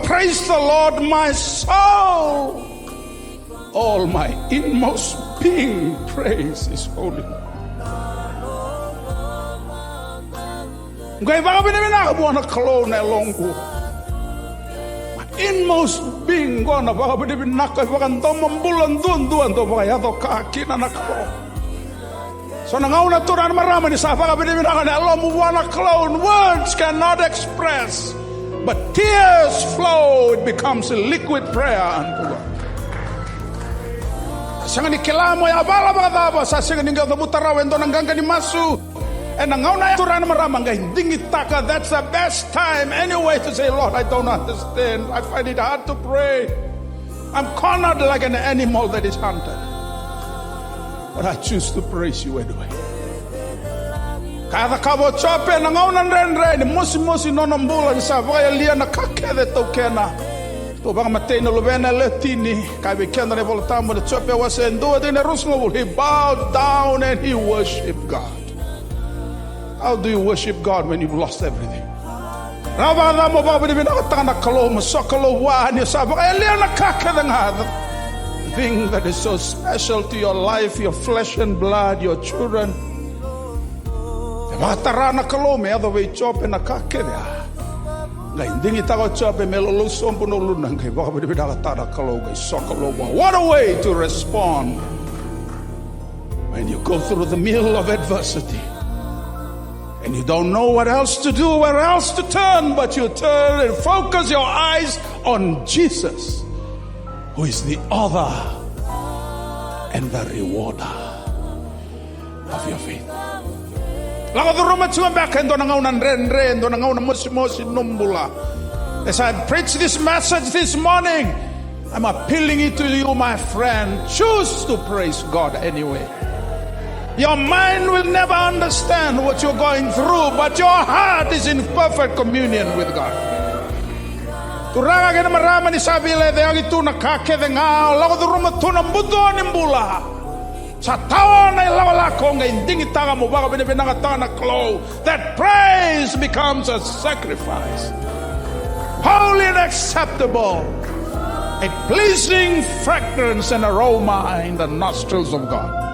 Praise the Lord, my soul. All my inmost being praise His holy name. My inmost being gonna so nangauna turan marama ni sa Vakavinavinaka na alam mo wana clone. Words cannot express, but tears flow. It becomes a liquid prayer unto God. Sangan ikilamo ya bala bagaba sa sangan ningaw tabutarawen do nangganga ni masu. And nangauna turan marama nga hindi itaka. That's the best time anyway to say, Lord, I don't understand. I find it hard to pray. I'm cornered like an animal that is hunted. But I choose to praise you anyway. Kada kabo chope na ngaunan ren mosi nonambula ni sa vaya lia na kakede tokena. To bang matay na lubena letini kabe kena ne voltamo de chope was endo de ne rusmo. He bowed down and he worshiped God. How do you worship God when you've lost everything? Rava na mo babu de binakatana kalo mo sokolo wa ni sa vaya lia na kakede ngada. Thing that is so special to your life, your flesh and blood, your children. Matarana kalome other way chop na kakeda. Ngai dingi tago chop melolo sompo no lunang kai baka bidaka tara kaloga sokoloba. What a way to respond when you go through the middle of adversity and you don't know what else to do, where else to turn, but you turn and focus your eyes on Jesus, who is the author and the rewarder of your faith. As I preach this message this morning, I'm appealing it to you, my friend. Choose to praise God anyway. Your mind will never understand what you're going through, but your heart is in perfect communion with God. Turanga gena marama ni sabile de agi tu na kake de ngao lago de ruma tu na mbudo ni mbula sa tawa na ilawala ko nga indingi taga mo baka binibinanga taga na klo. That praise becomes a sacrifice, holy and acceptable, a pleasing fragrance and aroma in the nostrils of God.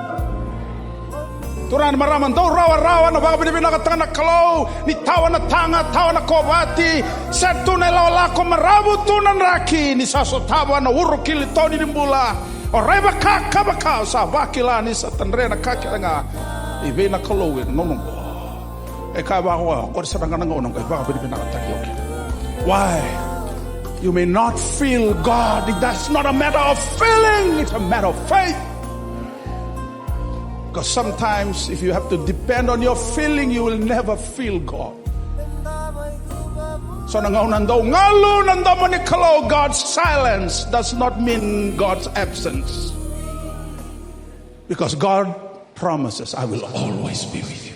Turan maraman do rawa na baka binibinaka taga na klo ni tawa na tanga tawa na kovati setu na ilawala ko marabu tunan raki ni sasotawa na urukili toni ni mbula o reba kakabaka sa bakila ni sa tanre na kakila nga ibe na klo no e ka ba ko ko sa nga ngong ka baka binibinaka taga. Why? You may not feel God. That's not a matter of feeling, it's a matter of faith. Because sometimes if you have to depend on your feeling, you will never feel God. So God's silence does not mean God's absence. Because God promises, I will always be with you.